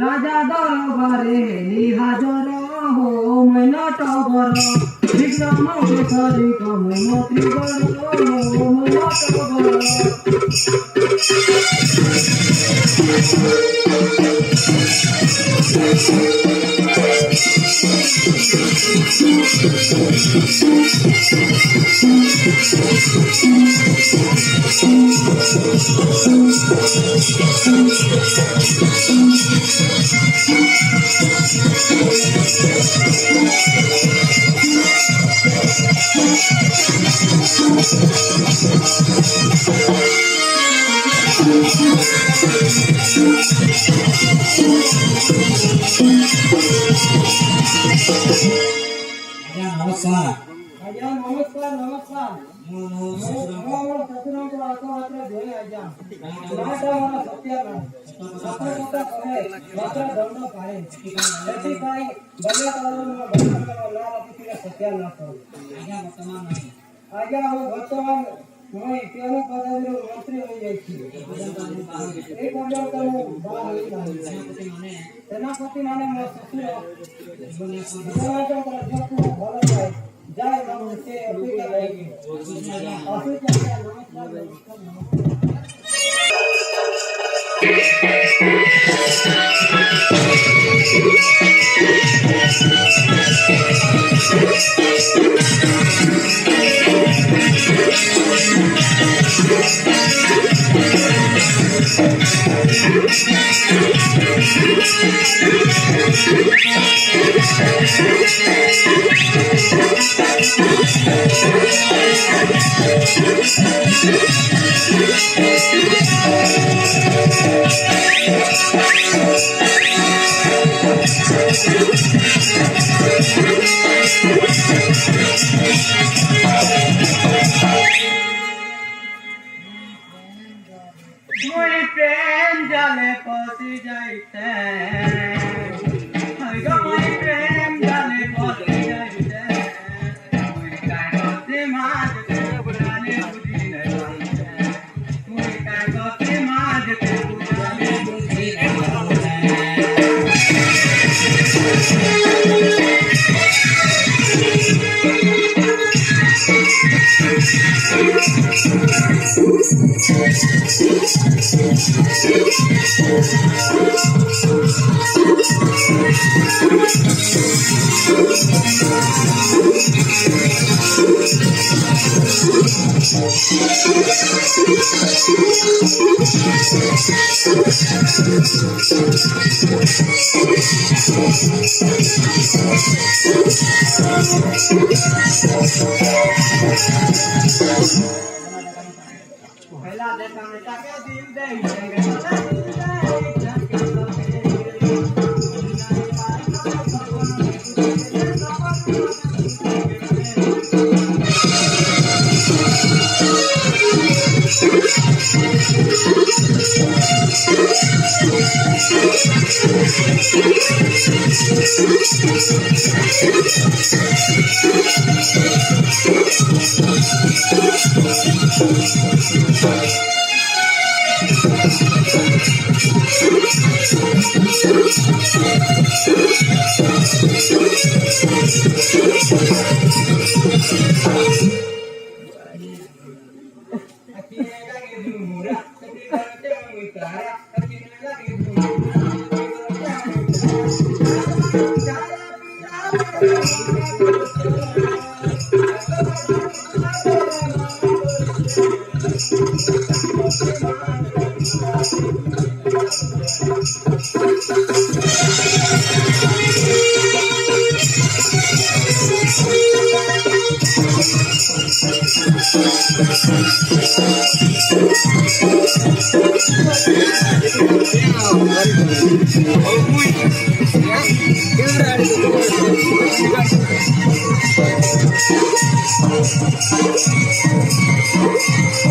राजा दरबारे निहाजर हो मैना टगर विक्रम केसरी कमै मत्रिगर हो मैना टगर नमस्कार आजा नमस्कार नमस्कार ससुराम को आतो मात्र जोई आजा नाटा वाला सत्याग्रह सत्ता कहे मात्र दंड पाए जति पाई बलिया कालों में बंधन का ना रखी सत्याग्रह करो आजा वर्तमान नहीं आजा वो वर्तमान मैं केवल पदवी मंत्री हो जाई थी एक पंजाब का बाहर सेनापति माने मो ससुर समाजों का जो भलो जाए जय राम से अपेक्षा रहेगी अपेक्षा नमस्कार मोई प्रेम जाले पसी जाइते हइगा मोई प्रेम जाले पसी जाइते मोई काय गते माज ते बुलाने बुद्धि नहीं मानते मोई काय गते माज ते बुलाने बुद्धि नहीं मानते पहला देखा में ताके दिल दे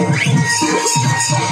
Thank you.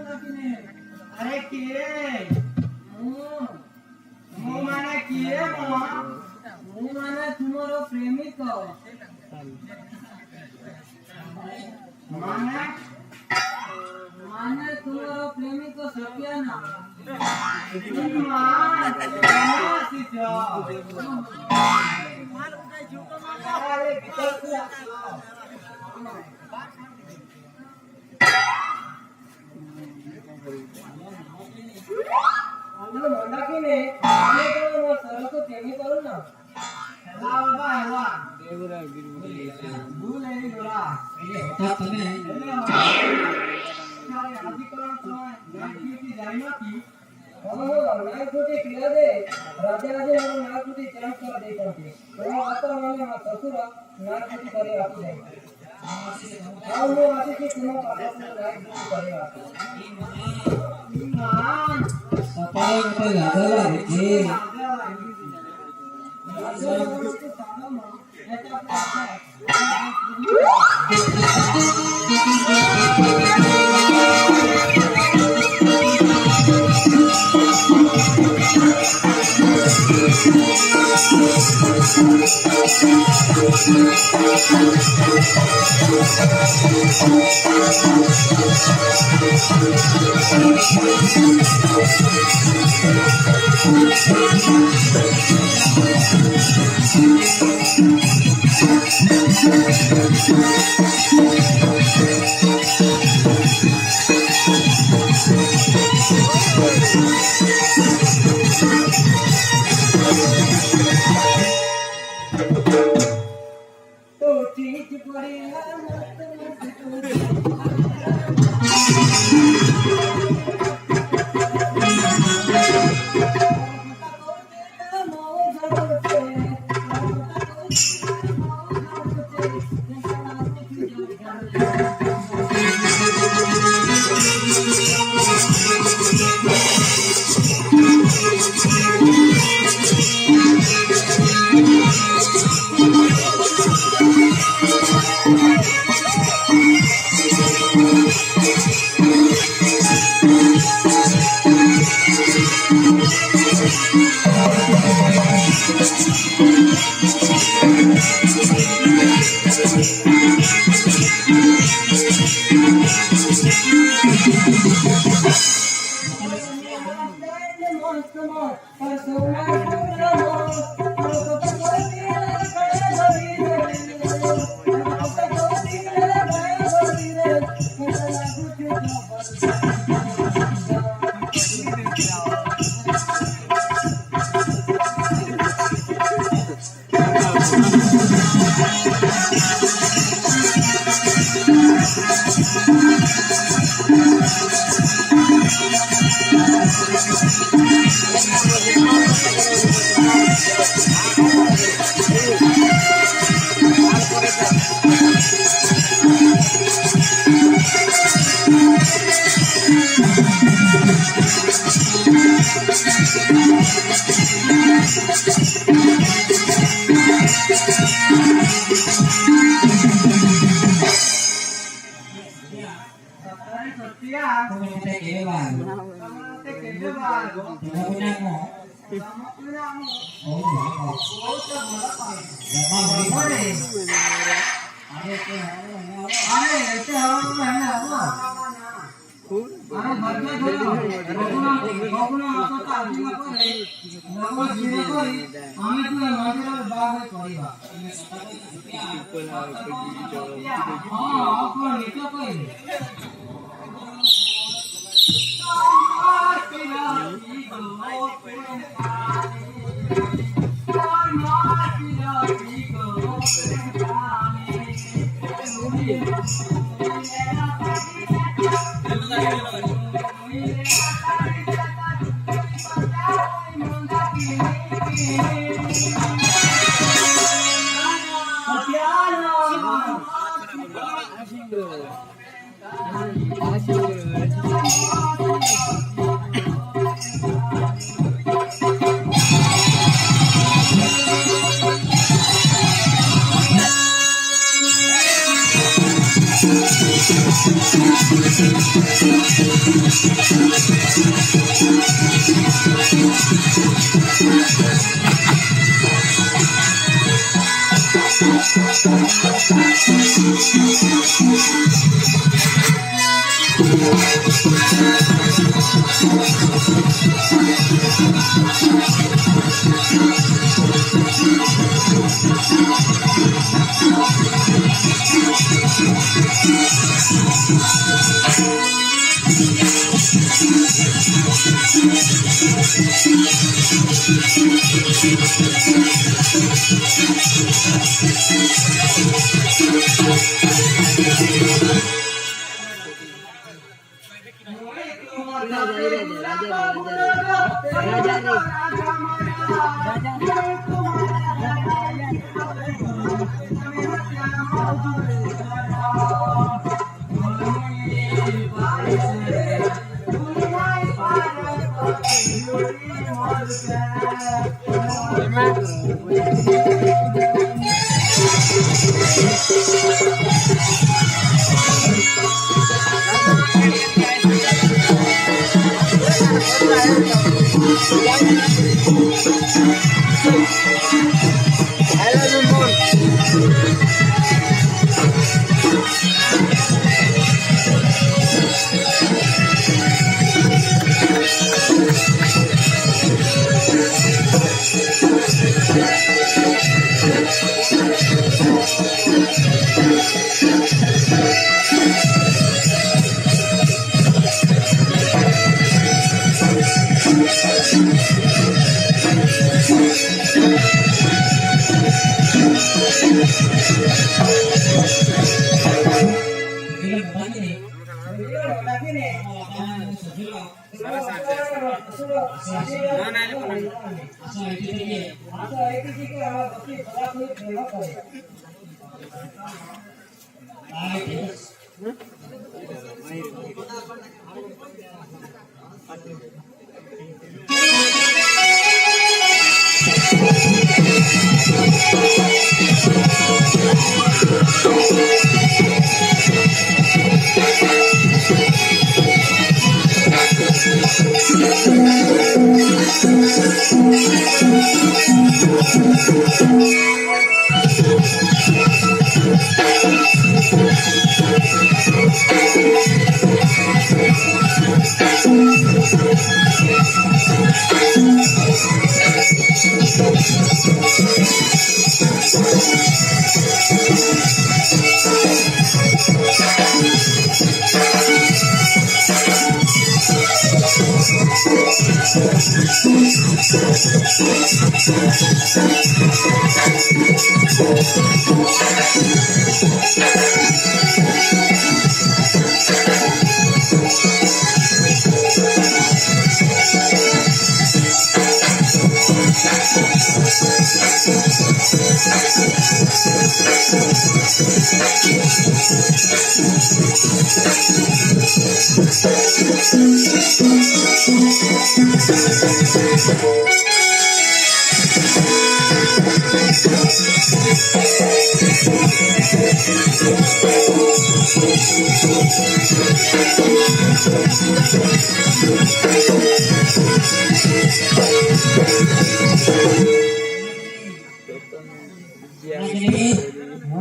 अरे किए मु माने किए मु माने तुम्हारो प्रेमिक माने माने तुम्हारो प्रेमिक सत्या ना अरे भीतर से అందులో మొండకినే నేను సరకు తెమి కరు నా ఎలా బాబా ఎలా దేవురా భూలేని గురా ये होता तने सारे अधिकरण तो नाकी की जाइना की नाक फुटी पिला दे राजा राजा नाक फुटी चेंज कर दे करके तो आता माने मा ससुर नाक फुटी करे आती जाए आओ नो आती की तुम पापा को नाक फुटी करे आती ईमान सपाई मते लादला रे तो चीज पड़ेगा আরে ধৈর্য ধরো কখনো অতটা আদিমা করে ভগবান ধীরে করে আমি তো মন্দিরের বাহির করিবা হ্যাঁ আপন নিতে কইলে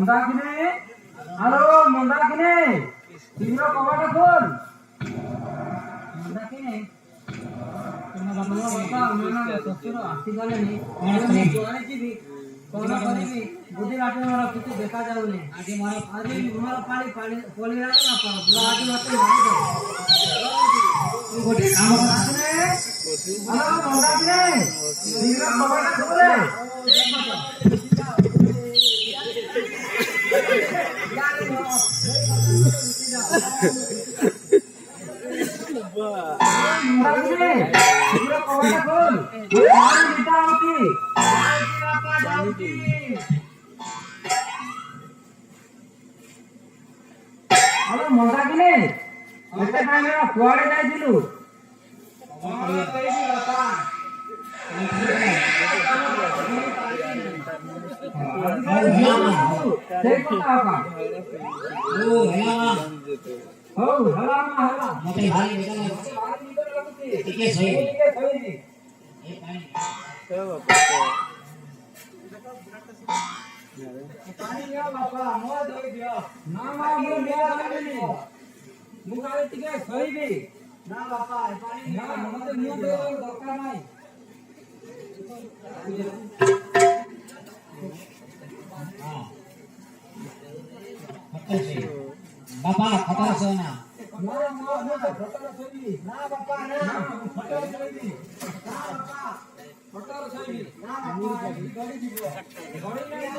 मंदाकिनी, हेलो मंदाकिनी, तीनों कबाड़ा खोल। ଡାକିନି ତମ ବାପା ମାମା ଶ୍ୱଶୁର ଆସିଗଲେଣି କୁଆଡ଼େ ଯିବି କଣ କରିବି ବୁଦ୍ଧି ବାଟ ମୋର କିଛି ଦେଖାଯାଉନି ଆଜି ମୋର ପାଳି ପଡ଼ିଲାଣି ବାପା ବୁଢ଼ା ଆଜି ମୋତେ ମାରିଦେବ ଗୋଟେ କାମ କୁଆଡେ ଯାଇଥିଲୁ ମୁଁ କାଳେ ଟିକେ ଶୋଇବି ନା ବାପା ନା ମତେ ନିଅ ଦରକାର ନାହିଁ बापा खतर सोना ना खतर शोइबी ना बापा ना खतर शोइबी ना बापा खतर शोइबी ना बापा गड़ी जीवो गड़ी नहीं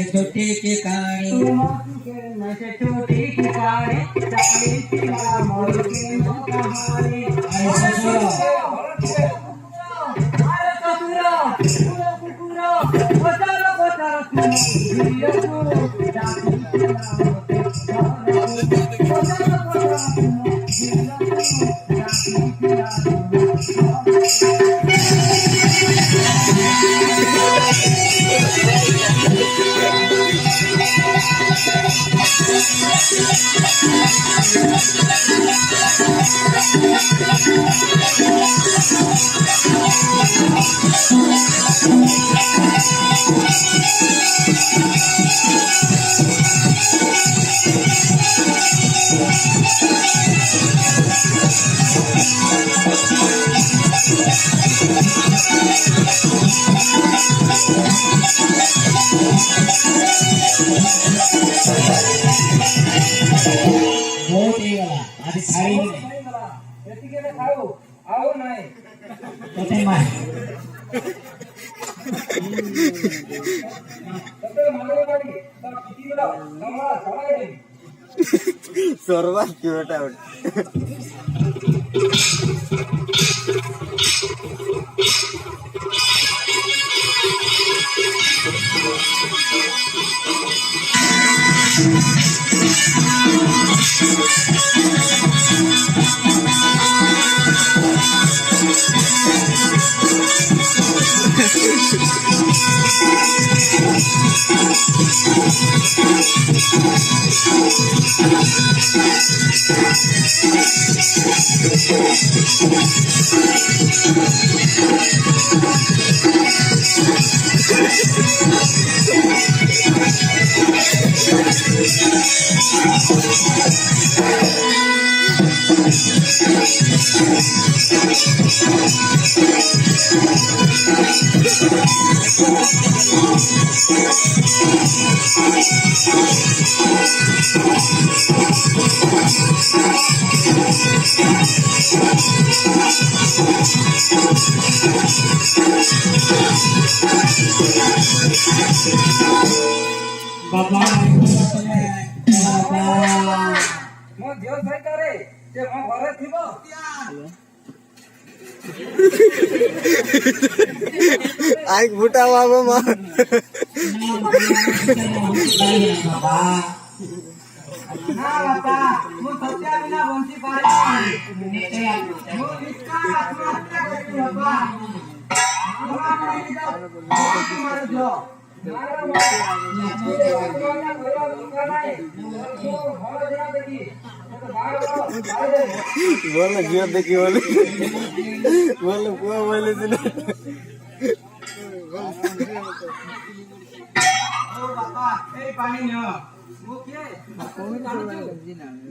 छोटी की कहानी छोटी की कहानी କୁକୁର ପଚାର ପଚାର ଝିଅକୁ ଡାକି ପଚାର ପଚାର ଝିଅକୁ बहुत ही गला आज खाई नहीं ଏତିକି ଏବେ ଖାଉ ଆଉ ନାହିଁ तोते मार ତତେ ମନେ ପଡି ତ ପିଟିର ତମର ସବାଇ ଦେବି सर्वात क्यूट आउट बाबा ମୋ ଝିଅ ସହିତରେ ସେ ମୋ ଘରେ ଥିବ आग फुटा बाबा मां बाबा ନା ବାପା ମୁଁ ସତ୍ୟା ବିନା ବଞ୍ଚି ପାରିବି ମୁଁ ନିଷ୍ଠା ଆତ୍ମହତ୍ୟା କରିବି ବାପା କ୍ଷମା କରିଦିଅ, ବହୁତ ମାରୁଛ। बोल जियो देखी बोले बोल पुआ बोले सिने ओ बापा ए पानी नियो मु के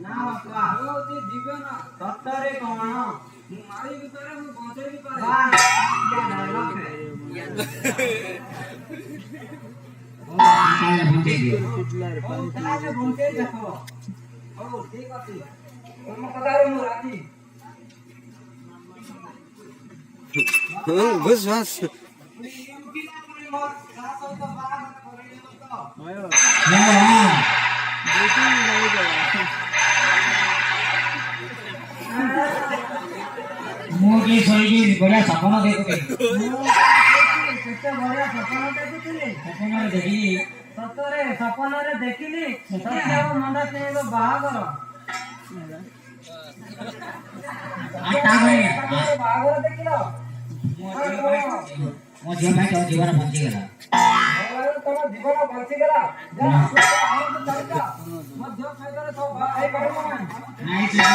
ना बापा होती जीवन सत्तरे कोण मारी भितरे मु बंचै भी पारे क्या डायलॉग है घंटे देखो ओ ठीक अछि तुम कदारे मु राखी बस बस मुझे सोई बड़ा सपना देखो କେତେ ବଢିଆ ସପନ ଦେଖୁଥିଲି सपना देखी ସତରେ ସପନରେ ଦେଖିଲି ସତ୍ୟ ଓ ମଣ୍ଡା ସିଂହଙ୍କ ବାହାଘର ବାହାଘର ଦେଖିଲ ମୋ ଝିଅ ପାଇଁ ତମ ଜୀବନ ବଞ୍ଚିଗଲା ତମ ଜୀବନ ବଞ୍ଚିଗଲା ମୋ ଝିଅ ସହିତ ସବୁ ଭାଇ ପାରିବ ନାହିଁ ନାଇଁ ଚିନ୍ତା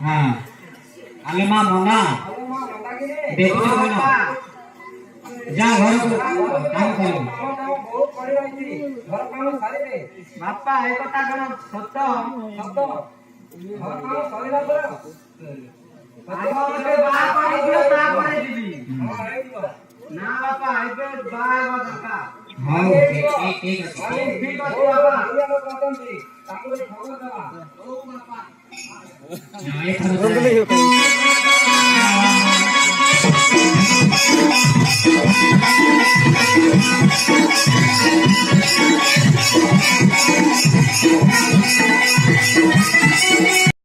हाँ आले माँ मोना देखो मोना जा घर को काम करो ବାପା ଏ କଥା କଣ ସତ ସତ ଘର କାମ ସରିଲା ପରେ ଆଗ ମତେ ବାହା କରିଦିଅ ତାପରେ ଯିବି ନା ବାପା ଏବେ ବାହା ହେବା ଦରକାର। ହଉ ଠିକ ଅଛି। ଠିକ ଅଛି ବାପା ଆମ କହୁଛନ୍ତି ତାଙ୍କୁ ଖବର ଦେବା। ଏଥର